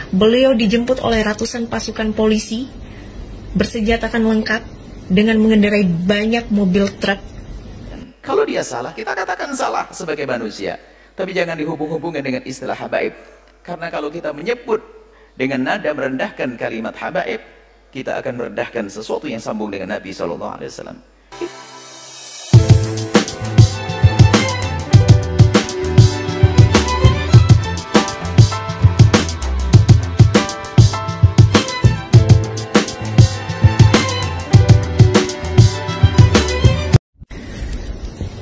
Beliau dijemput oleh ratusan pasukan polisi bersenjatakan lengkap dengan mengendarai banyak mobil truk. Kalau dia salah, kita katakan salah sebagai manusia. Tapi jangan dihubung-hubungkan dengan istilah habaib. Karena kalau kita menyebut dengan nada merendahkan kalimat habaib, kita akan merendahkan sesuatu yang sambung dengan Nabi SAW.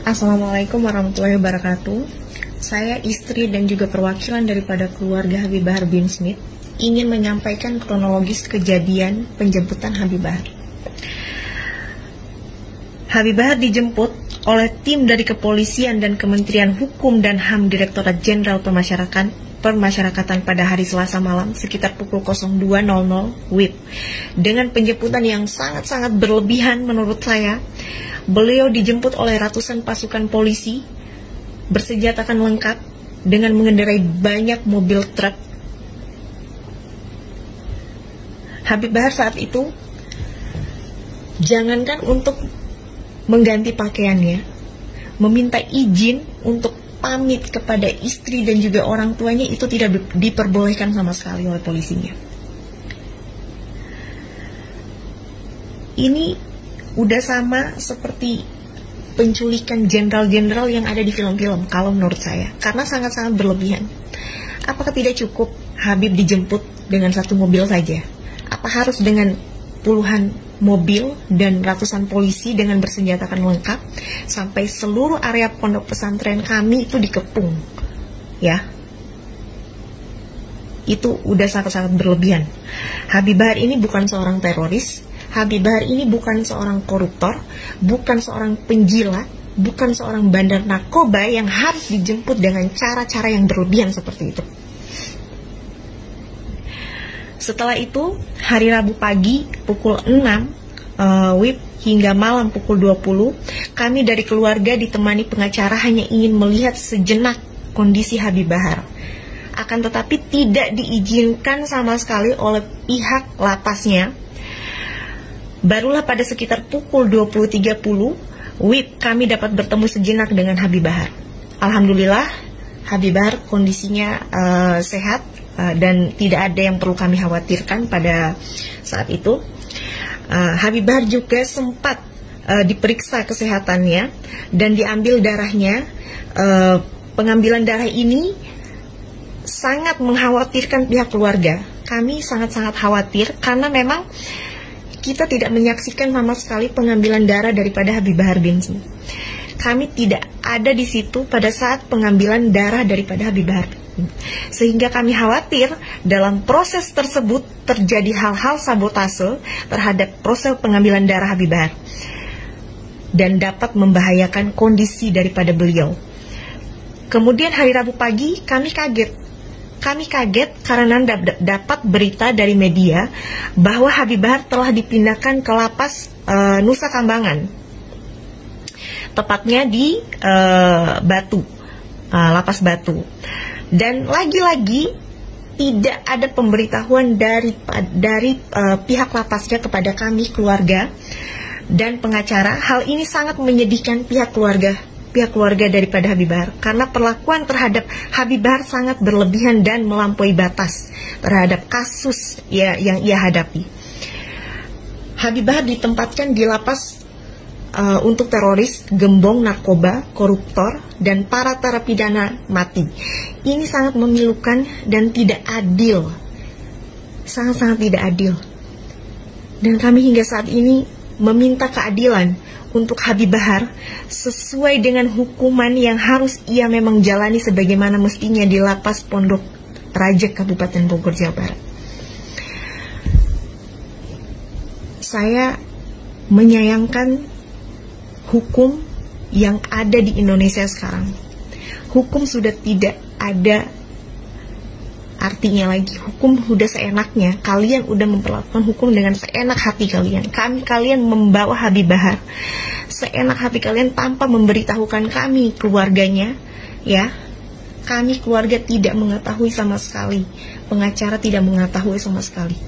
Assalamualaikum warahmatullahi wabarakatuh. Saya istri dan juga perwakilan daripada keluarga Habib Bahar bin Smith ingin menyampaikan kronologis kejadian penjemputan Habib Bahar. Habib Bahar dijemput oleh tim dari kepolisian dan Kementerian Hukum dan HAM Direktorat Jenderal Permasyarakatan pada hari Selasa malam sekitar pukul 02.00 WIB dengan penjemputan yang sangat-sangat berlebihan menurut saya. Beliau dijemput oleh ratusan pasukan polisi bersenjatakan lengkap dengan mengendarai banyak mobil truk. Habib Bahar saat itu jangankan untuk mengganti pakaiannya, meminta izin untuk pamit kepada istri dan juga orang tuanya itu tidak diperbolehkan sama sekali oleh polisinya. Ini udah sama seperti penculikan jenderal-jenderal yang ada di film-film kalau menurut saya, karena sangat-sangat berlebihan. Apakah tidak cukup Habib dijemput dengan satu mobil saja? Apa harus dengan puluhan mobil dan ratusan polisi dengan bersenjatakan lengkap sampai seluruh area pondok pesantren kami itu dikepung? Ya, itu udah sangat-sangat berlebihan. Habib Bahar ini bukan seorang teroris. Habib Bahar ini bukan seorang koruptor, bukan seorang penjilat, bukan seorang bandar narkoba yang harus dijemput dengan cara-cara yang berlebihan seperti itu. Setelah itu, hari Rabu pagi pukul 6 WIB hingga malam pukul 20, kami dari keluarga ditemani pengacara hanya ingin melihat sejenak kondisi Habib Bahar. Akan tetapi tidak diizinkan sama sekali oleh pihak lapasnya. Barulah pada sekitar pukul 20.30 WIB kami dapat bertemu sejenak dengan Habib Bahar. Alhamdulillah Habib Bahar kondisinya sehat dan tidak ada yang perlu kami khawatirkan pada saat itu. Habib Bahar juga sempat diperiksa kesehatannya dan diambil darahnya. Pengambilan darah ini sangat mengkhawatirkan pihak keluarga. Kami sangat-sangat khawatir karena memang kita tidak menyaksikan sama sekali pengambilan darah daripada Habib Bahar bin Smith. Kami tidak ada di situ pada saat pengambilan darah daripada Habib Bahar. Sehingga kami khawatir dalam proses tersebut terjadi hal-hal sabotase terhadap proses pengambilan darah Habib Bahar dan dapat membahayakan kondisi daripada beliau. Kemudian hari Rabu pagi kami kaget. Kami kaget karena dapat berita dari media bahwa Habib Bahar telah dipindahkan ke lapas Nusa Kambangan, tepatnya di Batu, lapas Batu. Dan lagi-lagi tidak ada pemberitahuan dari pihak lapasnya kepada kami keluarga dan pengacara. Hal ini sangat menyedihkan pihak keluarga daripada Habib Bahar karena perlakuan terhadap Habib Bahar sangat berlebihan dan melampaui batas terhadap kasus yang ia hadapi. Habib Bahar ditempatkan di lapas untuk teroris, gembong, narkoba, koruptor, dan para terpidana mati. Ini sangat memilukan dan tidak adil, sangat-sangat tidak adil. Dan kami hingga saat ini meminta keadilan untuk Habib Bahar sesuai dengan hukuman yang harus ia memang jalani sebagaimana mestinya di lapas Pondok Raja Kabupaten Bogor, Jawa Barat. Saya menyayangkan hukum yang ada di Indonesia sekarang. Hukum sudah tidak ada artinya lagi. Hukum udah seenaknya. Kalian udah memperlakukan hukum dengan seenak hati kalian. Kalian membawa Habib Bahar seenak hati kalian tanpa memberitahukan kami keluarganya, ya. Kami keluarga tidak mengetahui sama sekali, pengacara tidak mengetahui sama sekali.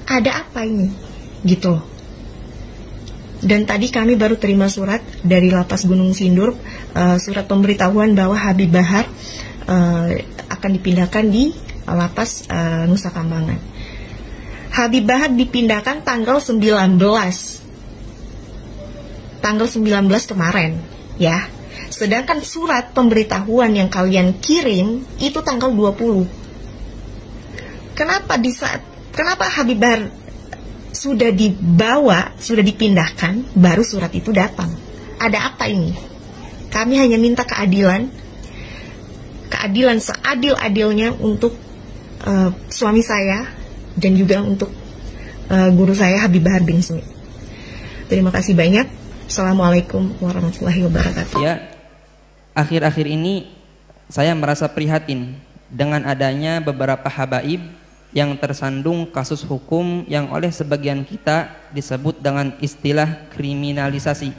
Ada apa ini? Gitu loh. Dan tadi kami baru terima surat dari Lapas Gunung Sindur, surat pemberitahuan bahwa Habib Bahar akan dipindahkan di Lapas Nusa Kambangan. Habib Bahar dipindahkan tanggal 19 kemarin, ya. Sedangkan surat pemberitahuan yang kalian kirim itu tanggal 20. Kenapa Habib Bahar sudah dibawa, sudah dipindahkan, baru surat itu datang? Ada apa ini? Kami hanya minta keadilan seadil-adilnya untuk suami saya dan juga untuk guru saya Habib Bahar bin Smith. Terima kasih banyak. Assalamualaikum warahmatullahi wabarakatuh. Ya, akhir-akhir ini saya merasa prihatin dengan adanya beberapa habaib yang tersandung kasus hukum yang oleh sebagian kita disebut dengan istilah kriminalisasi.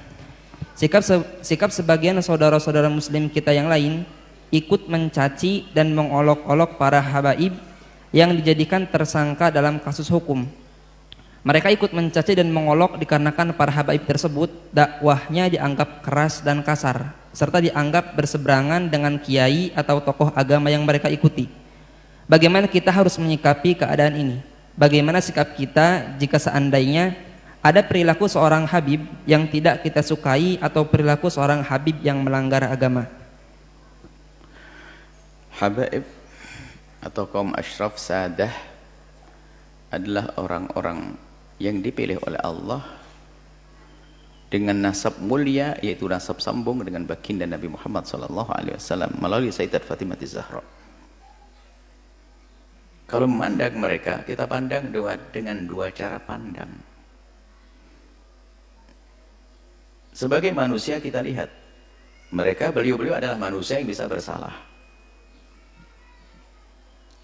Sikap sebagian saudara-saudara muslim kita yang lain ikut mencaci dan mengolok-olok para habaib yang dijadikan tersangka dalam kasus hukum. Mereka ikut mencaci dan mengolok dikarenakan para habaib tersebut dakwahnya dianggap keras dan kasar, serta dianggap berseberangan dengan kiai atau tokoh agama yang mereka ikuti. Bagaimana kita harus menyikapi keadaan ini? Bagaimana sikap kita jika seandainya ada perilaku seorang habib yang tidak kita sukai atau perilaku seorang habib yang melanggar agama? Habaib atau kaum asyraf sadah adalah orang-orang yang dipilih oleh Allah dengan nasab mulia, yaitu nasab sambung dengan baginda Nabi Muhammad SAW melalui Sayyidat Fatimah Zahra. Kalau memandang mereka, kita pandang dengan dua cara pandang. Sebagai manusia kita lihat mereka, beliau-beliau adalah manusia yang bisa bersalah.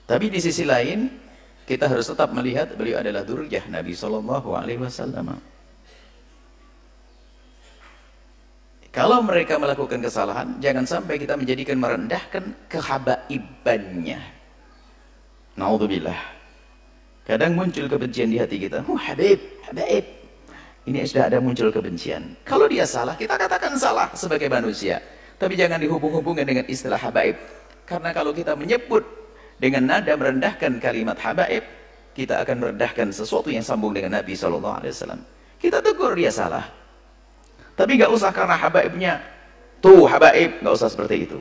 Tapi di sisi lain kita harus tetap melihat beliau adalah dzurriyyah Nabi SAW. Kalau mereka melakukan kesalahan, jangan sampai kita menjadikan merendahkan kehabaibannya. Naudzubillah. Kadang muncul kebencian di hati kita. Habib. Ini sudah ada muncul kebencian. Kalau dia salah, kita katakan salah sebagai manusia. Tapi jangan dihubung-hubungkan dengan istilah habaib. Karena kalau kita menyebut dengan nada merendahkan kalimat habaib, kita akan merendahkan sesuatu yang sambung dengan Nabi SAW. Kita tegur dia salah. Tapi gak usah karena habaibnya, tuh habaib, gak usah seperti itu.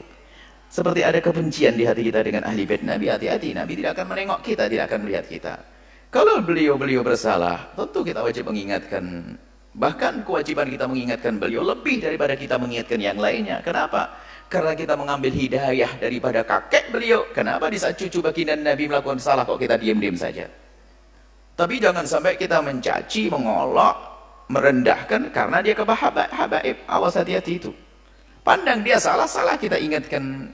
Seperti ada kebencian di hati kita dengan ahli bait Nabi, hati-hati, Nabi tidak akan menengok kita, tidak akan melihat kita. Kalau beliau bersalah, tentu kita wajib mengingatkan. Bahkan kewajiban kita mengingatkan beliau lebih daripada kita mengingatkan yang lainnya. Kenapa? Karena kita mengambil hidayah daripada kakek beliau. Kenapa di saat cucu baginda Nabi melakukan salah kok kita diam-diam saja? Tapi jangan sampai kita mencaci, mengolok, merendahkan karena dia habaib. Awas, hati-hati itu. Pandang dia salah kita ingatkan.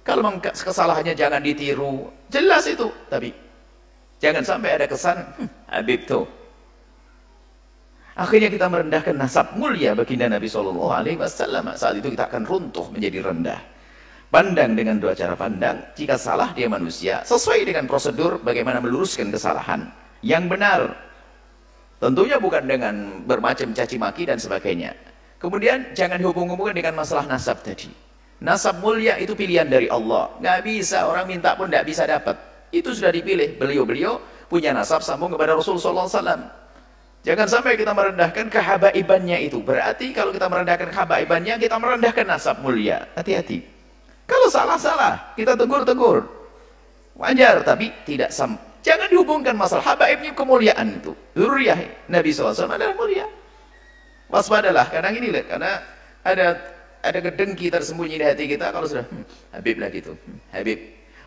Kalau kesalahannya jangan ditiru, jelas itu. Tapi jangan sampai ada kesan habib tuh. Akhirnya kita merendahkan nasab mulia baginda Nabi SAW. Saat itu kita akan runtuh menjadi rendah. Pandang dengan dua cara pandang. Jika salah dia manusia, sesuai dengan prosedur bagaimana meluruskan kesalahan yang benar. Tentunya bukan dengan bermacam caci maki dan sebagainya. Kemudian jangan dihubung-hubungkan dengan masalah nasab tadi. Nasab mulia itu pilihan dari Allah. Nggak bisa, orang minta pun nggak bisa dapat. Itu sudah dipilih. Beliau punya nasab sambung kepada Rasulullah SAW. Jangan sampai kita merendahkan kehabaibannya itu. Berarti kalau kita merendahkan kehabaibannya, kita merendahkan nasab mulia. Hati-hati. Kalau salah, kita tegur. Wajar, tapi tidak jangan dihubungkan masalah habaibnya kemuliaan itu. Dzurriyyah Nabi SAW adalah mulia. Waspadalah, kadang ini lihat, karena ada kedengki tersembunyi di hati kita kalau sudah Habib lah gitu, Habib.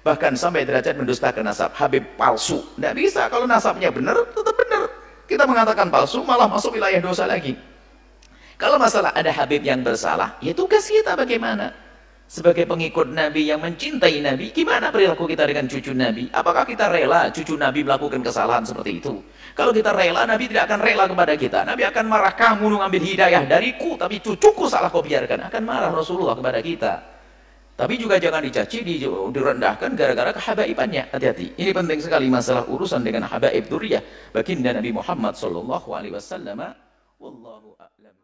Bahkan sampai derajat mendustakan nasab, Habib palsu. Tidak bisa, kalau nasabnya benar, tetap benar. Kita mengatakan palsu, malah masuk wilayah dosa lagi. Kalau masalah ada Habib yang bersalah, ya tugas kita bagaimana? Sebagai pengikut Nabi yang mencintai Nabi, gimana perilaku kita dengan cucu Nabi? Apakah kita rela cucu Nabi melakukan kesalahan seperti itu? Kalau kita rela, Nabi tidak akan rela kepada kita. Nabi akan marah, kamu mengambil hidayah dariku, tapi cucuku salah kau biarkan. Akan marah Rasulullah kepada kita. Tapi juga jangan dicaci, direndahkan gara-gara kehabaibannya. Hati-hati. Ini penting sekali masalah urusan dengan habaib dzurriyyah baginda Nabi Muhammad sallallahu alaihi wasallam. Wallahu a'lam.